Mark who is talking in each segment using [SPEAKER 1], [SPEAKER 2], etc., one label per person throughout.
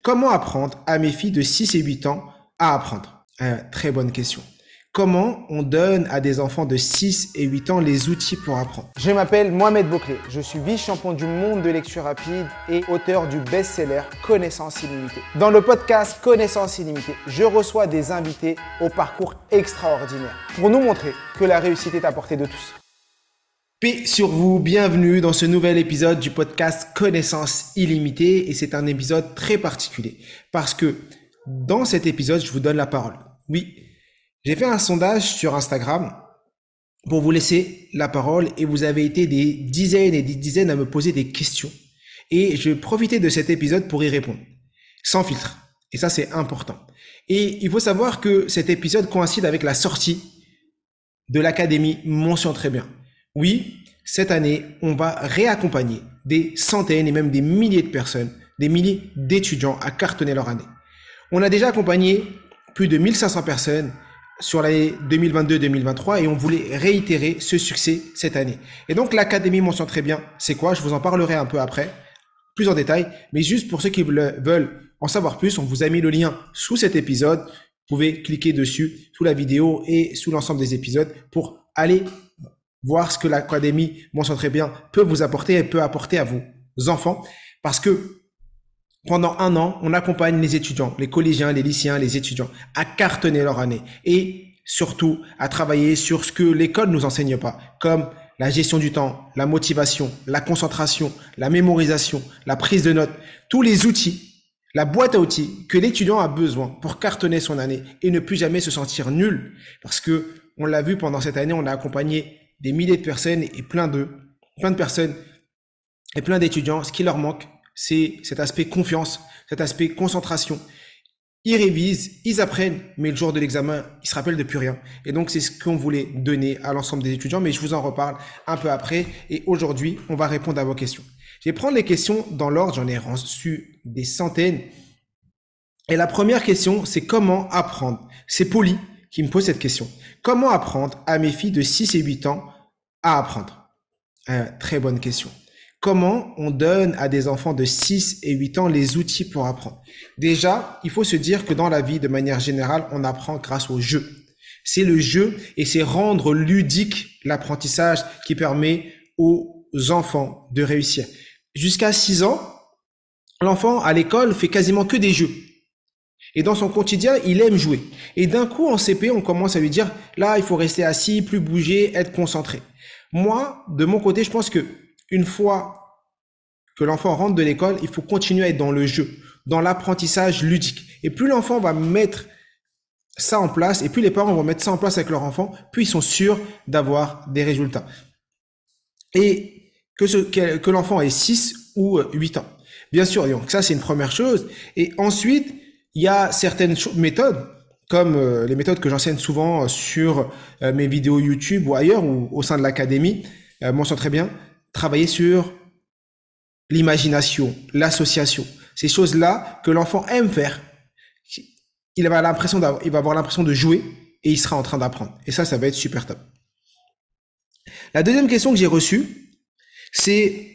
[SPEAKER 1] Comment apprendre à mes filles de 6 et 8 ans à apprendre? Très bonne question. Comment on donne à des enfants de 6 et 8 ans les outils pour apprendre?
[SPEAKER 2] Je m'appelle Mohamed Bouclé, je suis vice-champion du monde de lecture rapide et auteur du best-seller Connaissance illimitée. Dans le podcast Connaissance illimitée, je reçois des invités au parcours extraordinaire pour nous montrer que la réussite est à portée de tous.
[SPEAKER 1] Paix sur vous, bienvenue dans ce nouvel épisode du podcast Connaissance illimitée et c'est un épisode très particulier parce que dans cet épisode, je vous donne la parole. Oui, j'ai fait un sondage sur Instagram pour vous laisser la parole et vous avez été des dizaines et des dizaines à me poser des questions et je vais profiter de cet épisode pour y répondre, sans filtre. Et ça, c'est important. Et il faut savoir que cet épisode coïncide avec la sortie de l'Académie Mention Très Bien. Oui, cette année, on va réaccompagner des centaines et même des milliers de personnes, des milliers d'étudiants à cartonner leur année. On a déjà accompagné plus de 1500 personnes sur l'année 2022-2023 et on voulait réitérer ce succès cette année. Et donc l'Académie Mention Très Bien, c'est quoi? Je vous en parlerai un peu après, plus en détail, mais juste pour ceux qui veulent en savoir plus, on vous a mis le lien sous cet épisode. Vous pouvez cliquer dessus, sous la vidéo et sous l'ensemble des épisodes pour aller voir ce que l'Académie Mention Très Bien peut vous apporter et peut apporter à vos enfants. Parce que pendant un an, on accompagne les étudiants, les collégiens, les lycéens, les étudiants à cartonner leur année et surtout à travailler sur ce que l'école nous enseigne pas, comme la gestion du temps, la motivation, la concentration, la mémorisation, la prise de notes, tous les outils, la boîte à outils que l'étudiant a besoin pour cartonner son année et ne plus jamais se sentir nul. Parce que on l'a vu pendant cette année, on a accompagné des milliers de personnes et plein de personnes et plein d'étudiants. Ce qui leur manque, c'est cet aspect confiance, cet aspect concentration. Ils révisent, ils apprennent, mais le jour de l'examen, ils se rappellent de plus rien. Et donc, c'est ce qu'on voulait donner à l'ensemble des étudiants, mais je vous en reparle un peu après. Et aujourd'hui, on va répondre à vos questions. Je vais prendre les questions dans l'ordre, j'en ai reçu des centaines. Et la première question, c'est comment apprendre? C'est Poli qui me pose cette question. Comment apprendre à mes filles de 6 et 8 ans à apprendre? Très bonne question. Comment on donne à des enfants de 6 et 8 ans les outils pour apprendre? Déjà, il faut se dire que dans la vie, de manière générale, on apprend grâce au jeu. C'est le jeu et c'est rendre ludique l'apprentissage qui permet aux enfants de réussir. Jusqu'à 6 ans, l'enfant à l'école fait quasiment que des jeux. Et dans son quotidien, il aime jouer. Et d'un coup, en CP, on commence à lui dire, là, il faut rester assis, plus bouger, être concentré. Moi, de mon côté, je pense que une fois que l'enfant rentre de l'école, il faut continuer à être dans le jeu, dans l'apprentissage ludique. Et plus l'enfant va mettre ça en place, et plus les parents vont mettre ça en place avec leur enfant, plus ils sont sûrs d'avoir des résultats. Et que l'enfant ait 6 ou 8 ans. Bien sûr, donc ça, c'est une première chose. Et ensuite, il y a certaines méthodes, comme les méthodes que j'enseigne souvent sur mes vidéos YouTube ou ailleurs, ou au sein de l'académie, Mention Très Bien, travailler sur l'imagination, l'association, ces choses-là que l'enfant aime faire. Il va avoir l'impression de jouer et il sera en train d'apprendre. Et ça va être super top. La deuxième question que j'ai reçue, c'est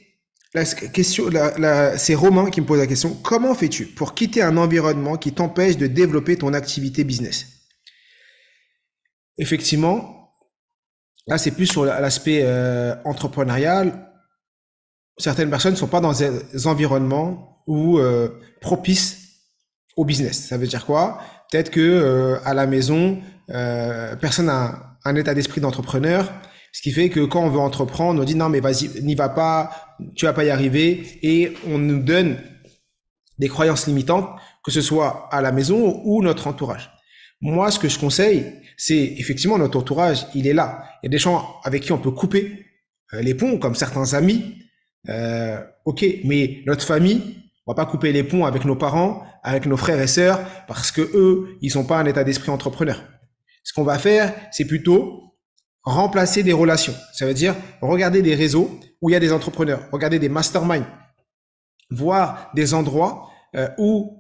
[SPEAKER 1] c'est Romain qui me pose la question. Comment fais-tu pour quitter un environnement qui t'empêche de développer ton activité business? Effectivement, là c'est plus sur l'aspect entrepreneurial. Certaines personnes ne sont pas dans des environnements où propices au business. Ça veut dire quoi? Peut-être que à la maison, personne n'a un état d'esprit d'entrepreneur. Ce qui fait que quand on veut entreprendre, on dit non mais vas-y, n'y va pas, tu vas pas y arriver, et on nous donne des croyances limitantes, que ce soit à la maison ou notre entourage. Moi, ce que je conseille, c'est effectivement notre entourage, il est là. Il y a des gens avec qui on peut couper les ponts, comme certains amis. Ok, mais notre famille, on va pas couper les ponts avec nos parents, avec nos frères et sœurs, parce que eux, ils sont pas un état d'esprit entrepreneur. Ce qu'on va faire, c'est plutôt remplacer des relations. Ça veut dire regarder des réseaux où il y a des entrepreneurs, regarder des masterminds, voir des endroits où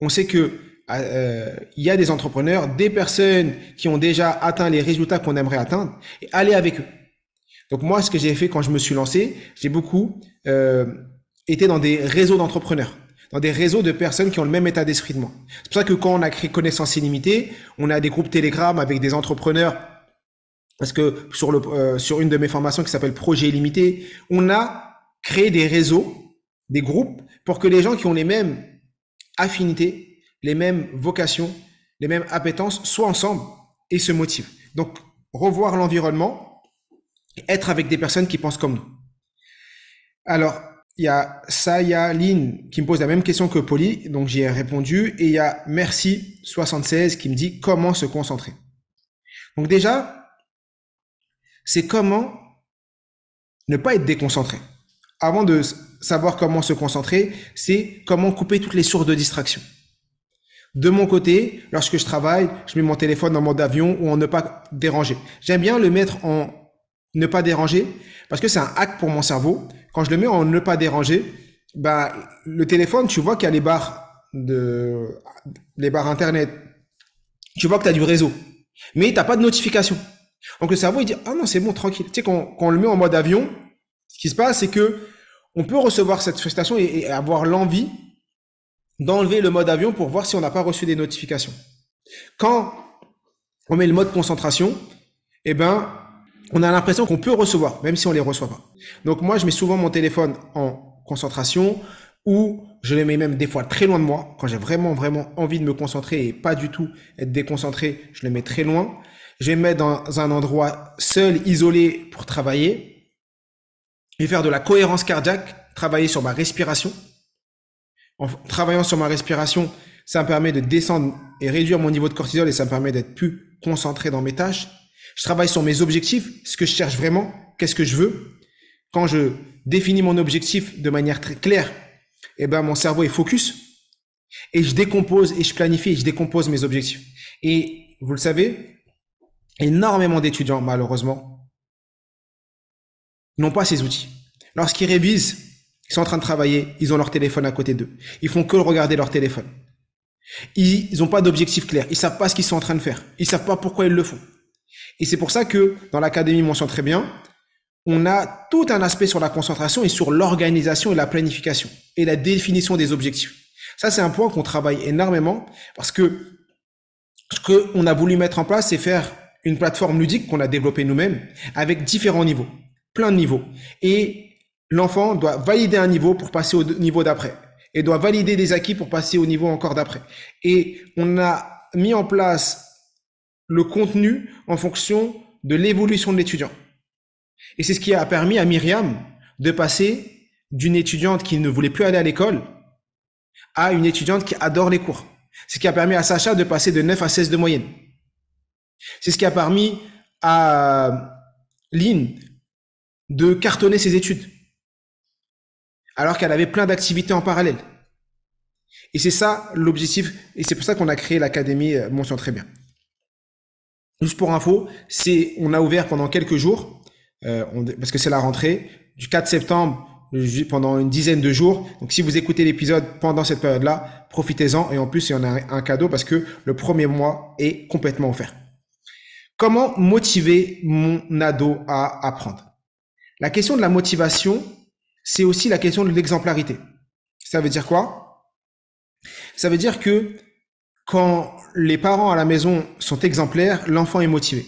[SPEAKER 1] on sait que il y a des entrepreneurs, des personnes qui ont déjà atteint les résultats qu'on aimerait atteindre, et aller avec eux. Donc moi, ce que j'ai fait quand je me suis lancé, j'ai beaucoup été dans des réseaux d'entrepreneurs. dans des réseaux de personnes qui ont le même état d'esprit de moi. C'est pour ça que quand on a créé Connaissance Illimitée, on a des groupes Telegram avec des entrepreneurs, parce que sur une de mes formations qui s'appelle Projet Illimité, on a créé des réseaux, des groupes, pour que les gens qui ont les mêmes affinités, les mêmes vocations, les mêmes appétences soient ensemble et se motivent. Donc, revoir l'environnement, être avec des personnes qui pensent comme nous. Alors, il y a Saya Lynn qui me pose la même question que Polly, donc j'y ai répondu. Et il y a Merci76 qui me dit comment se concentrer. Donc déjà, c'est comment ne pas être déconcentré. Avant de savoir comment se concentrer, c'est comment couper toutes les sources de distraction. De mon côté, lorsque je travaille, je mets mon téléphone en mode avion ou en ne pas déranger. J'aime bien le mettre en ne pas déranger parce que c'est un hack pour mon cerveau. Quand je le mets en ne pas déranger, le téléphone, tu vois qu'il y a les barres internet. Tu vois que tu as du réseau, mais tu n'as pas de notification. Donc le cerveau, il dit, ah non, c'est bon, tranquille. Tu sais, quand on le met en mode avion, ce qui se passe, c'est que on peut recevoir cette frustration et avoir l'envie d'enlever le mode avion pour voir si on n'a pas reçu des notifications. Quand on met le mode concentration, on a l'impression qu'on peut recevoir, même si on les reçoit pas. Donc moi, je mets souvent mon téléphone en concentration ou je le mets même des fois très loin de moi. Quand j'ai vraiment, vraiment envie de me concentrer et pas du tout être déconcentré, je le mets très loin. Je vais me mettre dans un endroit seul, isolé pour travailler. Je vais faire de la cohérence cardiaque, travailler sur ma respiration. En travaillant sur ma respiration, ça me permet de descendre et réduire mon niveau de cortisol et ça me permet d'être plus concentré dans mes tâches. Je travaille sur mes objectifs, ce que je cherche vraiment, qu'est-ce que je veux. Quand je définis mon objectif de manière très claire, mon cerveau est focus et je décompose et je planifie et je décompose mes objectifs. Et vous le savez, énormément d'étudiants, malheureusement, n'ont pas ces outils. Lorsqu'ils révisent, ils sont en train de travailler, ils ont leur téléphone à côté d'eux. Ils font que regarder leur téléphone. Ils n'ont pas d'objectif clair. Ils savent pas ce qu'ils sont en train de faire. Ils savent pas pourquoi ils le font. Et c'est pour ça que dans l'Académie Mention Très Bien, on a tout un aspect sur la concentration et sur l'organisation et la planification et la définition des objectifs. Ça, c'est un point qu'on travaille énormément parce que ce qu'on a voulu mettre en place, c'est faire une plateforme ludique qu'on a développée nous-mêmes avec différents niveaux, plein de niveaux. Et l'enfant doit valider un niveau pour passer au niveau d'après et doit valider des acquis pour passer au niveau encore d'après. Et on a mis en place le contenu en fonction de l'évolution de l'étudiant. Et c'est ce qui a permis à Myriam de passer d'une étudiante qui ne voulait plus aller à l'école à une étudiante qui adore les cours. C'est ce qui a permis à Sacha de passer de 9 à 16 de moyenne. C'est ce qui a permis à Lynn de cartonner ses études alors qu'elle avait plein d'activités en parallèle. Et c'est ça l'objectif, et c'est pour ça qu'on a créé l'Académie Mention Très Bien. Juste pour info, on a ouvert pendant quelques jours, parce que c'est la rentrée, du 4 septembre pendant une dizaine de jours. Donc si vous écoutez l'épisode pendant cette période-là, profitez-en, et en plus il y en a un cadeau parce que le premier mois est complètement offert. Comment motiver mon ado à apprendre? La question de la motivation, c'est aussi la question de l'exemplarité. Ça veut dire quoi? Ça veut dire que quand les parents à la maison sont exemplaires, l'enfant est motivé.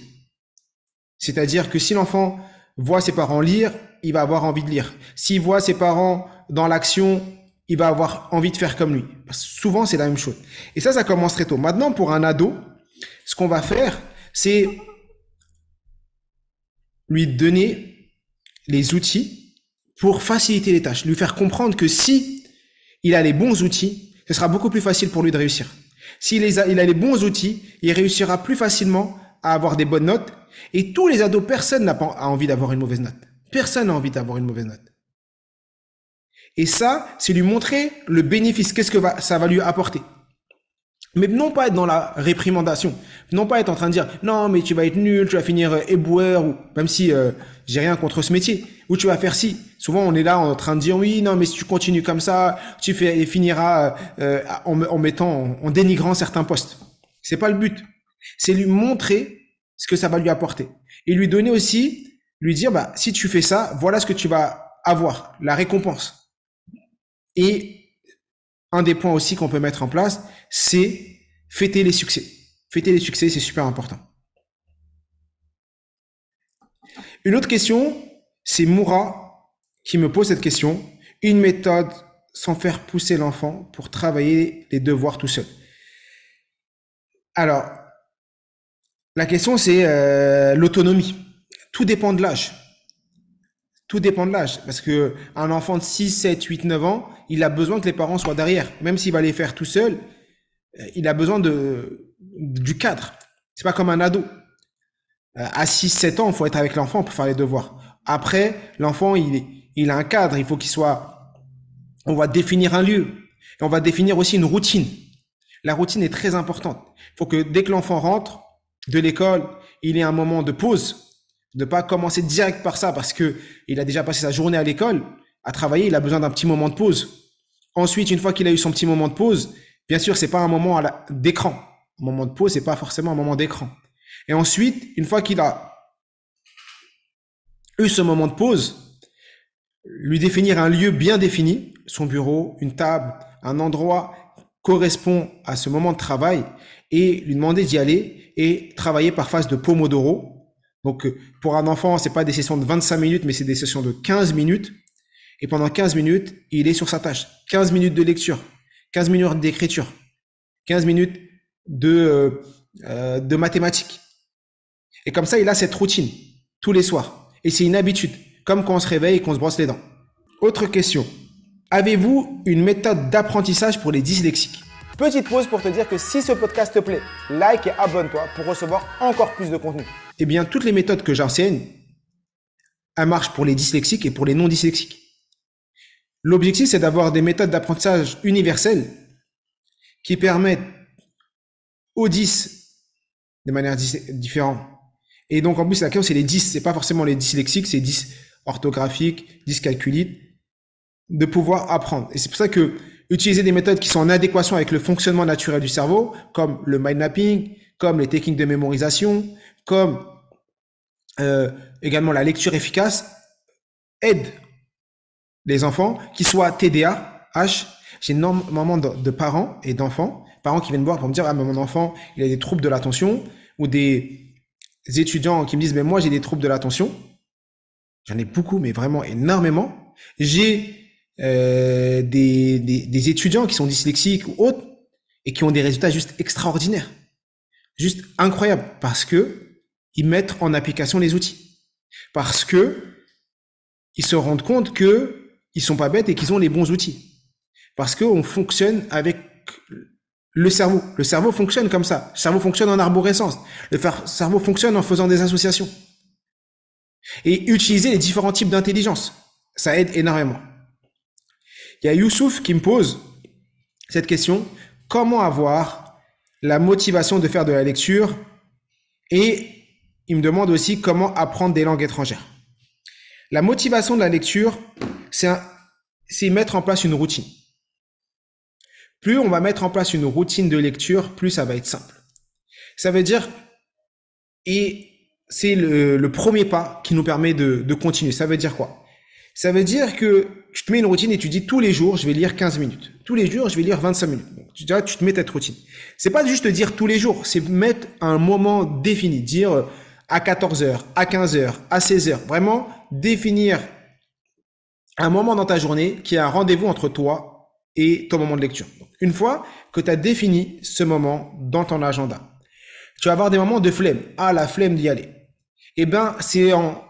[SPEAKER 1] C'est-à-dire que si l'enfant voit ses parents lire, il va avoir envie de lire. S'il voit ses parents dans l'action, il va avoir envie de faire comme lui. Souvent, c'est la même chose. Et ça commence très tôt. Maintenant, pour un ado, ce qu'on va faire, c'est lui donner les outils pour faciliter les tâches, lui faire comprendre que si il a les bons outils, ce sera beaucoup plus facile pour lui de réussir. S'il a les bons outils, il réussira plus facilement à avoir des bonnes notes. Et tous les ados, personne n'a envie d'avoir une mauvaise note. Personne n'a envie d'avoir une mauvaise note. Et ça, c'est lui montrer le bénéfice, qu'est-ce que ça va lui apporter. Mais non pas être dans la réprimandation, non pas être en train de dire non mais tu vas être nul, tu vas finir éboueur, ou même si j'ai rien contre ce métier, ou tu vas faire ci. Souvent on est là en train de dire oui non mais si tu continues comme ça, tu finiras en dénigrant certains postes. C'est pas le but. C'est lui montrer ce que ça va lui apporter et lui donner aussi, lui dire si tu fais ça, voilà ce que tu vas avoir, la récompense. Et un des points aussi qu'on peut mettre en place, c'est fêter les succès. Fêter les succès, c'est super important. Une autre question, c'est Moura qui me pose cette question. Une méthode sans faire pousser l'enfant pour travailler les devoirs tout seul. Alors, la question, c'est l'autonomie. Tout dépend de l'âge. Tout dépend de l'âge. Parce que un enfant de 6, 7, 8, 9 ans, il a besoin que les parents soient derrière. Même s'il va les faire tout seul, il a besoin du cadre. C'est pas comme un ado. À 6, 7 ans, il faut être avec l'enfant pour faire les devoirs. Après, l'enfant, il a un cadre. Il faut qu'il soit... On va définir un lieu. Et on va définir aussi une routine. La routine est très importante. Il faut que dès que l'enfant rentre de l'école, il ait un moment de pause. De pas commencer direct par ça parce que il a déjà passé sa journée à l'école, à travailler, il a besoin d'un petit moment de pause. Ensuite, une fois qu'il a eu son petit moment de pause, bien sûr, c'est pas un moment d'écran. Un moment de pause, c'est pas forcément un moment d'écran. Et ensuite, une fois qu'il a eu ce moment de pause, lui définir un lieu bien défini, son bureau, une table, un endroit correspond à ce moment de travail et lui demander d'y aller et travailler par phase de Pomodoro. Donc, pour un enfant, c'est pas des sessions de 25 minutes, mais c'est des sessions de 15 minutes. Et pendant 15 minutes, il est sur sa tâche. 15 minutes de lecture, 15 minutes d'écriture, 15 minutes de mathématiques. Et comme ça, il a cette routine tous les soirs. Et c'est une habitude, comme quand on se réveille et qu'on se brosse les dents. Autre question. Avez-vous une méthode d'apprentissage pour les dyslexiques?
[SPEAKER 2] Petite pause pour te dire que si ce podcast te plaît, like et abonne-toi pour recevoir encore plus de contenu.
[SPEAKER 1] Eh bien, toutes les méthodes que j'enseigne, elles marchent pour les dyslexiques et pour les non-dyslexiques. L'objectif, c'est d'avoir des méthodes d'apprentissage universelles qui permettent aux 10 de manière différente. Et donc, en plus, la question, c'est les 10. C'est pas forcément les dyslexiques, c'est 10 orthographiques, 10 calculites, de pouvoir apprendre. Et c'est pour ça que utiliser des méthodes qui sont en adéquation avec le fonctionnement naturel du cerveau, comme le mind mapping, comme les techniques de mémorisation, comme également la lecture efficace, aident les enfants, qui soient TDAH. J'ai énormément de parents et d'enfants, parents qui viennent voir pour me dire « Ah, mais mon enfant, il a des troubles de l'attention » ou des étudiants qui me disent « Mais moi, j'ai des troubles de l'attention. » J'en ai beaucoup, mais vraiment énormément. J'ai des étudiants qui sont dyslexiques ou autres et qui ont des résultats juste extraordinaires, juste incroyables, parce que ils mettent en application les outils, parce que ils se rendent compte que ils sont pas bêtes et qu'ils ont les bons outils, parce que on fonctionne avec le cerveau. Le cerveau fonctionne comme ça. Le cerveau fonctionne en arborescence. Le cerveau fonctionne en faisant des associations. Et utiliser les différents types d'intelligence, ça aide énormément. Il y a Youssouf qui me pose cette question. Comment avoir la motivation de faire de la lecture? Et il me demande aussi comment apprendre des langues étrangères. La motivation de la lecture, c'est mettre en place une routine. Plus on va mettre en place une routine de lecture, plus ça va être simple. Ça veut dire, et c'est le premier pas qui nous permet de continuer. Ça veut dire quoi? Ça veut dire que tu te mets une routine et tu dis tous les jours, je vais lire 15 minutes. Tous les jours, je vais lire 25 minutes. Donc, tu te mets cette routine. C'est pas juste dire tous les jours, c'est mettre un moment défini. Dire à 14h, à 15h, à 16h. Vraiment définir un moment dans ta journée qui est un rendez-vous entre toi et ton moment de lecture. Donc, une fois que tu as défini ce moment dans ton agenda, tu vas avoir des moments de flemme. Ah, la flemme d'y aller. Eh ben, c'est en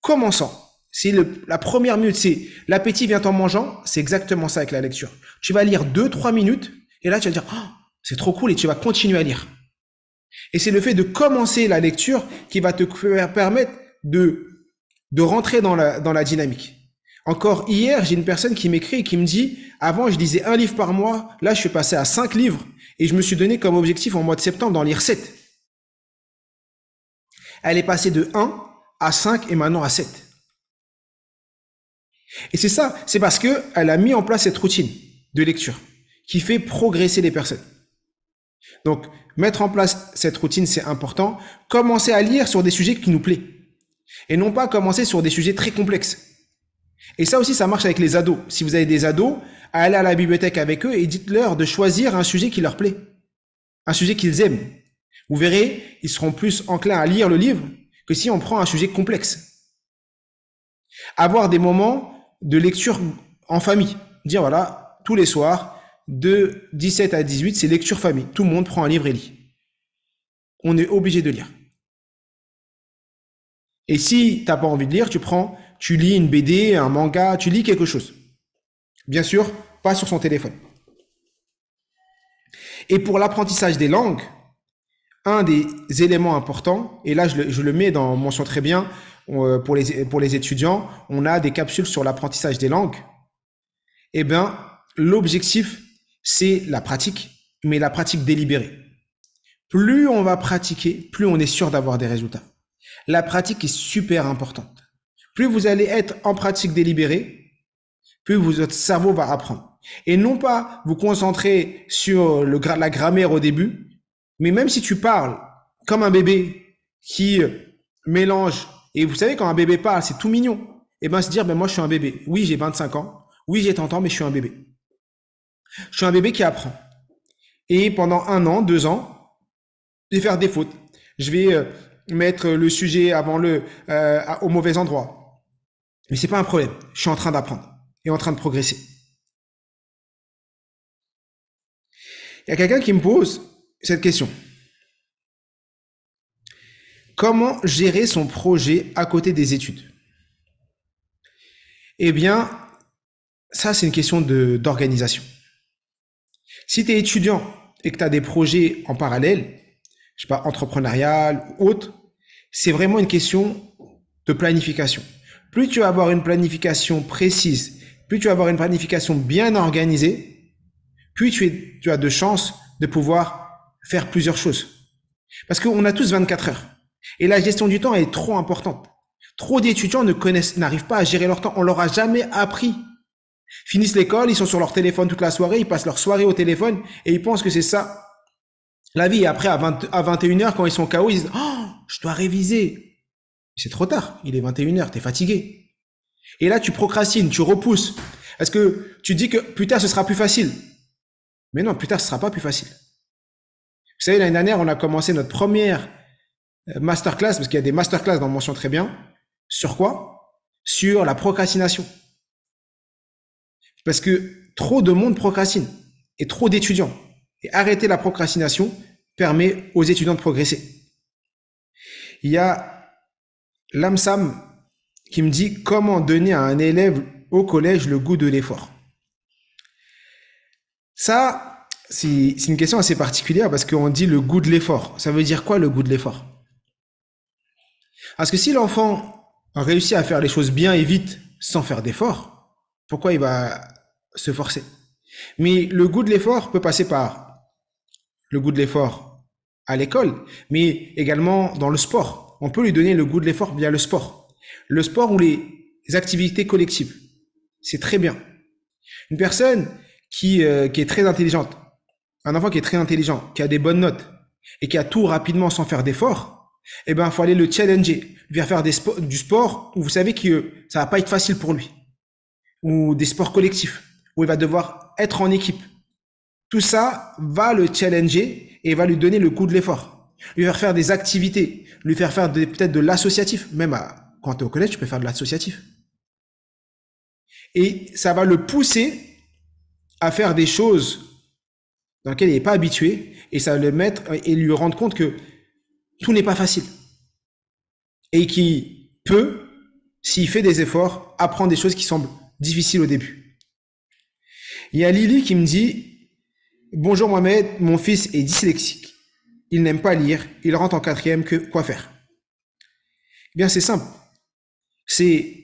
[SPEAKER 1] commençant. C'est la première minute, c'est l'appétit vient en mangeant. C'est exactement ça avec la lecture. Tu vas lire 2-3 minutes et là, tu vas dire, oh, c'est trop cool et tu vas continuer à lire. Et c'est le fait de commencer la lecture qui va te permettre de rentrer dans la dynamique. Encore hier, j'ai une personne qui m'écrit et qui me dit, avant, je lisais 1 livre par mois. Là, je suis passé à 5 livres et je me suis donné comme objectif en mois de septembre d'en lire 7. Elle est passée de 1 à 5 et maintenant à 7. Et c'est ça, c'est parce que elle a mis en place cette routine de lecture qui fait progresser les personnes. Donc, mettre en place cette routine, c'est important. Commencer à lire sur des sujets qui nous plaisent. Et non pas commencer sur des sujets très complexes. Et ça aussi, ça marche avec les ados. Si vous avez des ados, allez à la bibliothèque avec eux et dites-leur de choisir un sujet qui leur plaît, un sujet qu'ils aiment. Vous verrez, ils seront plus enclins à lire le livre que si on prend un sujet complexe. Avoir des moments de lecture en famille. Dire voilà, tous les soirs, de 17 à 18, c'est lecture famille. Tout le monde prend un livre et lit. On est obligé de lire. Et si t'as pas envie de lire, tu lis une BD, un manga, tu lis quelque chose. Bien sûr, pas sur son téléphone. Et pour l'apprentissage des langues, un des éléments importants, et là je le mets dans mention très bien pour les étudiants, on a des capsules sur l'apprentissage des langues. Eh bien, l'objectif, c'est la pratique, mais la pratique délibérée. Plus on va pratiquer, plus on est sûr d'avoir des résultats. La pratique est super importante. Plus vous allez être en pratique délibérée, plus votre cerveau va apprendre. Et non pas vous concentrer sur la grammaire au début, mais même si tu parles comme un bébé qui mélange, et vous savez quand un bébé parle, c'est tout mignon, et bien se dire, moi je suis un bébé. Oui, j'ai 25 ans, oui, j'ai 30 ans, mais je suis un bébé. Je suis un bébé qui apprend. Et pendant 1 an, 2 ans, je vais faire des fautes. Je vais mettre le sujet au mauvais endroit. Mais c'est pas un problème. Je suis en train d'apprendre et en train de progresser. Il y a quelqu'un qui me pose cette question. Comment gérer son projet à côté des études? Eh bien, ça, c'est une question d'organisation. Si tu es étudiant et que tu as des projets en parallèle, je sais pas, entrepreneurial ou autre, c'est vraiment une question de planification. Plus tu vas avoir une planification précise, plus tu vas avoir une planification bien organisée, plus tu as de chances de pouvoir faire plusieurs choses. Parce qu'on a tous 24 heures. Et la gestion du temps est trop importante. Trop d'étudiants n'arrivent pas à gérer leur temps. On leur a jamais appris. Finissent l'école, ils sont sur leur téléphone toute la soirée, ils passent leur soirée au téléphone et ils pensent que c'est ça la vie. Et après, à 21h, quand ils sont KO, ils disent « Oh, je dois réviser ». C'est trop tard, il est 21h, t'es fatigué. Et là, tu procrastines, tu repousses. Parce que tu dis que plus tard, ce sera plus facile. Mais non, plus tard, ce sera pas plus facile. Vous savez, l'année dernière, on a commencé notre première masterclass, parce qu'il y a des masterclass dans Mention Très Bien. Sur quoi? Sur la procrastination. Parce que trop de monde procrastine et trop d'étudiants. Et arrêter la procrastination permet aux étudiants de progresser. Il y a l'AMSAM qui me dit comment donner à un élève au collège le goût de l'effort. Ça, c'est une question assez particulière parce qu'on dit le goût de l'effort. Ça veut dire quoi le goût de l'effort? Parce que si l'enfant réussit à faire les choses bien et vite sans faire d'effort, pourquoi il va se forcer? Mais le goût de l'effort peut passer par le goût de l'effort à l'école, mais également dans le sport. On peut lui donner le goût de l'effort via le sport. Le sport ou les activités collectives. C'est très bien. Une personne qui est très intelligente, un enfant qui est très intelligent, qui a des bonnes notes et qui a tout rapidement sans faire d'effort, eh ben, il faut aller le challenger, lui faire du sport où vous savez que ça va pas être facile pour lui. Ou des sports collectifs, où il va devoir être en équipe. Tout ça va le challenger et va lui donner le goût de l'effort. Lui faire des activités, lui faire peut-être de l'associatif. Même quand tu es au collège, tu peux faire de l'associatif. Et ça va le pousser à faire des choses dans lesquelles il n'est pas habitué et ça va le mettre et lui rendre compte que tout n'est pas facile. Et qu'il peut, s'il fait des efforts, apprendre des choses qui semblent difficiles au début. Il y a Lily qui me dit « Bonjour Mohamed, mon fils est dyslexique. Il n'aime pas lire, il rentre en 4e, quoi faire ?» Eh bien, c'est simple. C'est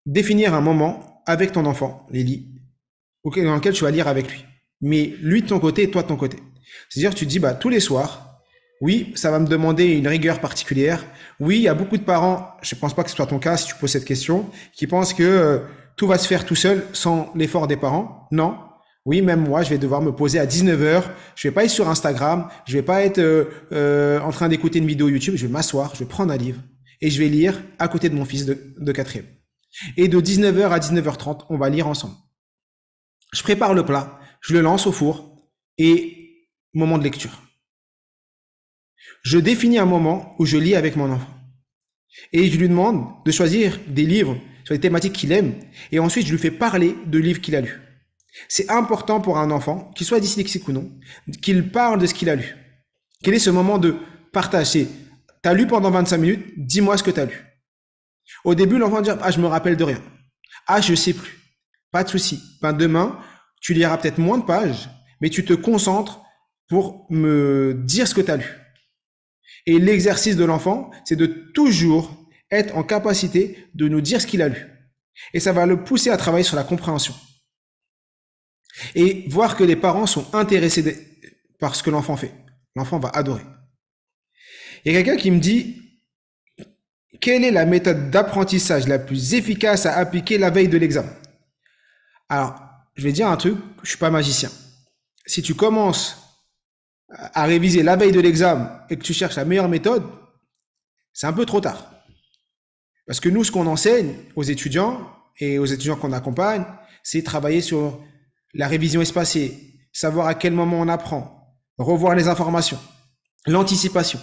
[SPEAKER 1] définir un moment avec ton enfant, Lily, dans lequel tu vas lire avec lui. Mais lui de ton côté et toi de ton côté. C'est-à-dire, tu te dis, tous les soirs, oui, ça va me demander une rigueur particulière. Oui, il y a beaucoup de parents, je ne pense pas que ce soit ton cas si tu poses cette question, qui pensent que tout va se faire tout seul sans l'effort des parents. Non. Oui, même moi, je vais devoir me poser à 19h. Je vais pas être sur Instagram. Je vais pas être en train d'écouter une vidéo YouTube. Je vais m'asseoir, je vais prendre un livre et je vais lire à côté de mon fils de 4e. Et de 19h à 19h30, on va lire ensemble. Je prépare le plat, je le lance au four et moment de lecture. Je définis un moment où je lis avec mon enfant. Et je lui demande de choisir des livres sur les thématiques qu'il aime. Et ensuite, je lui fais parler de livres qu'il a lus. C'est important pour un enfant, qu'il soit dyslexique ou non, qu'il parle de ce qu'il a lu. Quel est ce moment de partage? C'est, t'as lu pendant 25 minutes, dis-moi ce que t'as lu. Au début, l'enfant va dire, ah, je me rappelle de rien. Ah, je sais plus. Pas de souci. Ben, demain, tu liras peut-être moins de pages, mais tu te concentres pour me dire ce que tu as lu. Et l'exercice de l'enfant, c'est de toujours être en capacité de nous dire ce qu'il a lu. Et ça va le pousser à travailler sur la compréhension. Et voir que les parents sont intéressés par ce que l'enfant fait. L'enfant va adorer. Il y a quelqu'un qui me dit, quelle est la méthode d'apprentissage la plus efficace à appliquer la veille de l'examen? Alors, je vais dire un truc, je suis pas magicien. Si tu commences à réviser la veille de l'examen et que tu cherches la meilleure méthode, c'est un peu trop tard. Parce que nous, ce qu'on enseigne aux étudiants et aux étudiants qu'on accompagne, c'est travailler sur la révision espacée, savoir à quel moment on apprend, revoir les informations, l'anticipation.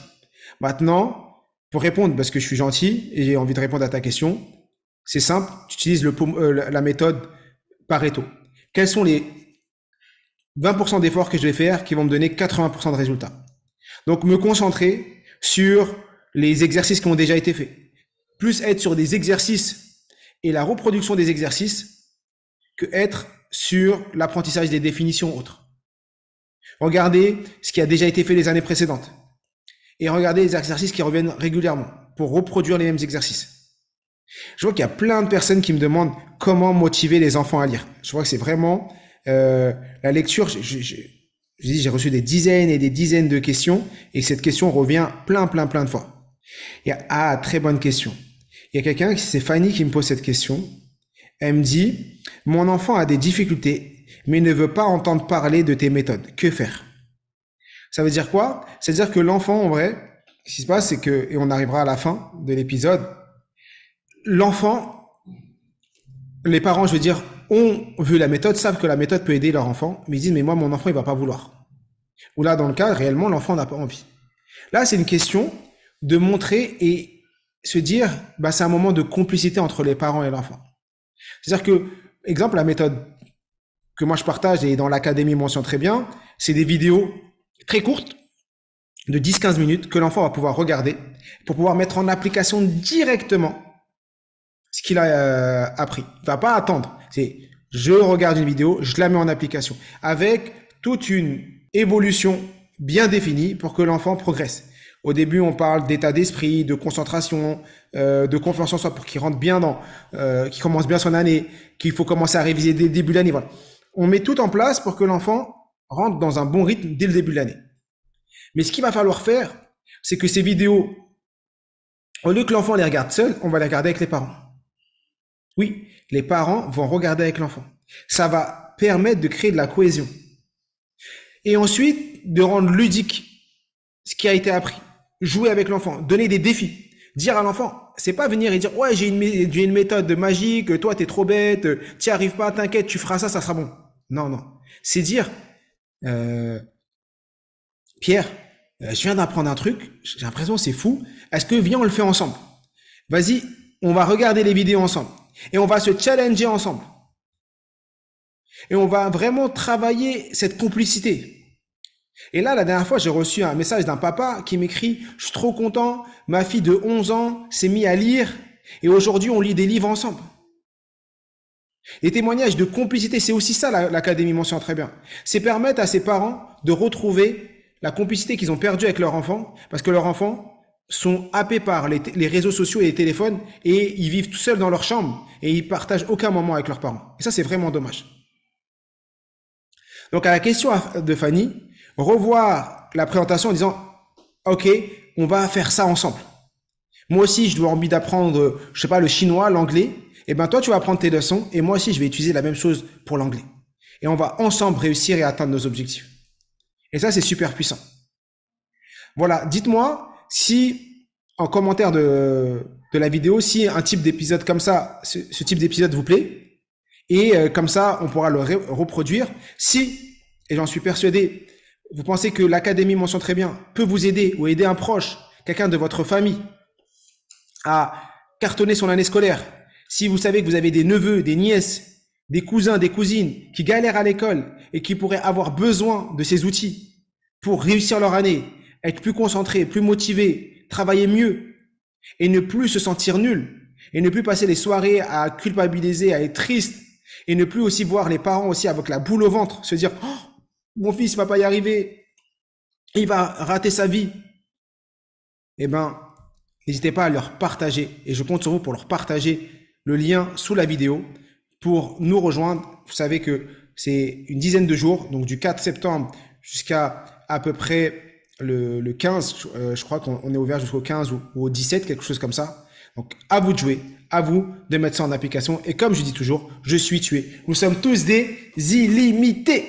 [SPEAKER 1] Maintenant, pour répondre, parce que je suis gentil et j'ai envie de répondre à ta question, c'est simple, tu utilises la méthode Pareto. Quels sont les 20% d'efforts que je vais faire qui vont me donner 80% de résultats? Donc, me concentrer sur les exercices qui ont déjà été faits. Plus être sur des exercices et la reproduction des exercices que être sur l'apprentissage des définitions autres. Regardez ce qui a déjà été fait les années précédentes. Et regardez les exercices qui reviennent régulièrement pour reproduire les mêmes exercices. Je vois qu'il y a plein de personnes qui me demandent comment motiver les enfants à lire. Je vois que c'est vraiment la lecture. J'ai reçu des dizaines et des dizaines de questions et cette question revient plein de fois. Très bonne question. Il y a quelqu'un, c'est Fanny, qui me pose cette question. Elle me dit, mon enfant a des difficultés, mais ne veut pas entendre parler de tes méthodes. Que faire? Ça veut dire quoi? C'est-à-dire que l'enfant, en vrai, ce qui se passe, c'est que, et on arrivera à la fin de l'épisode, l'enfant, les parents, je veux dire, ont vu la méthode, savent que la méthode peut aider leur enfant, mais ils disent, mais moi, mon enfant, il va pas vouloir. Ou là, dans le cas, réellement, l'enfant n'a pas envie. Là, c'est une question de montrer et se dire, bah, c'est un moment de complicité entre les parents et l'enfant. C'est-à-dire que, exemple, la méthode que moi je partage et dans l'académie mentionne très bien, c'est des vidéos très courtes, de 10-15 minutes, que l'enfant va pouvoir regarder pour pouvoir mettre en application directement ce qu'il a appris. Il va pas attendre. C'est, je regarde une vidéo, je la mets en application avec toute une évolution bien définie pour que l'enfant progresse. Au début, on parle d'état d'esprit, de concentration, de confiance en soi pour qu'il rentre bien qu'il commence bien son année, qu'il faut commencer à réviser dès le début de l'année. Voilà. On met tout en place pour que l'enfant rentre dans un bon rythme dès le début de l'année. Mais ce qu'il va falloir faire, c'est que ces vidéos, au lieu que l'enfant les regarde seul, on va les regarder avec les parents. Oui, les parents vont regarder avec l'enfant. Ça va permettre de créer de la cohésion. Et ensuite, de rendre ludique ce qui a été appris. Jouer avec l'enfant, donner des défis. Dire à l'enfant, c'est pas venir et dire, ouais, j'ai une méthode magique, toi, t'es trop bête, t'y arrives pas, t'inquiète, tu feras ça, ça sera bon. Non. C'est dire, Pierre, je viens d'apprendre un truc, j'ai l'impression que c'est fou. Est-ce que viens, on le fait ensemble? Vas-y, on va regarder les vidéos ensemble. Et on va se challenger ensemble. Et on va vraiment travailler cette complicité. Et là, la dernière fois, j'ai reçu un message d'un papa qui m'écrit, je suis trop content, ma fille de 11 ans s'est mise à lire et aujourd'hui, on lit des livres ensemble. Les témoignages de complicité, c'est aussi ça l'académie mentionne très bien. C'est permettre à ses parents de retrouver la complicité qu'ils ont perdue avec leur enfant parce que leurs enfants sont happés par les réseaux sociaux et les téléphones et ils vivent tout seuls dans leur chambre et ils partagent aucun moment avec leurs parents. Et ça, c'est vraiment dommage. Donc, à la question de Fanny, revoir la présentation en disant, OK, on va faire ça ensemble. Moi aussi, je dois envie d'apprendre, je sais pas, le chinois, l'anglais. Et ben, toi, tu vas apprendre tes leçons et moi aussi, je vais utiliser la même chose pour l'anglais. Et on va ensemble réussir et atteindre nos objectifs. Et ça, c'est super puissant. Voilà. Dites-moi si, en commentaire de de la vidéo si un type d'épisode comme ça, ce type d'épisode vous plaît. Et comme ça, on pourra le reproduire. Si, et j'en suis persuadé, vous pensez que l'Académie Mention Très Bien peut vous aider ou aider un proche, quelqu'un de votre famille à cartonner son année scolaire. Si vous savez que vous avez des neveux, des nièces, des cousins, des cousines qui galèrent à l'école et qui pourraient avoir besoin de ces outils pour réussir leur année, être plus concentrés, plus motivés, travailler mieux et ne plus se sentir nul et ne plus passer les soirées à culpabiliser, à être triste et ne plus aussi voir les parents aussi avec la boule au ventre, se dire oh, mon fils va pas y arriver, il va rater sa vie. Eh ben, n'hésitez pas à leur partager et je compte sur vous pour leur partager le lien sous la vidéo pour nous rejoindre. Vous savez que c'est une dizaine de jours, donc du 4 septembre jusqu'à à peu près le 15, je crois qu'on est ouvert jusqu'au 15 ou au 17, quelque chose comme ça. Donc à vous de jouer, à vous de mettre ça en application et comme je dis toujours, je suis tué. Nous sommes tous des illimités.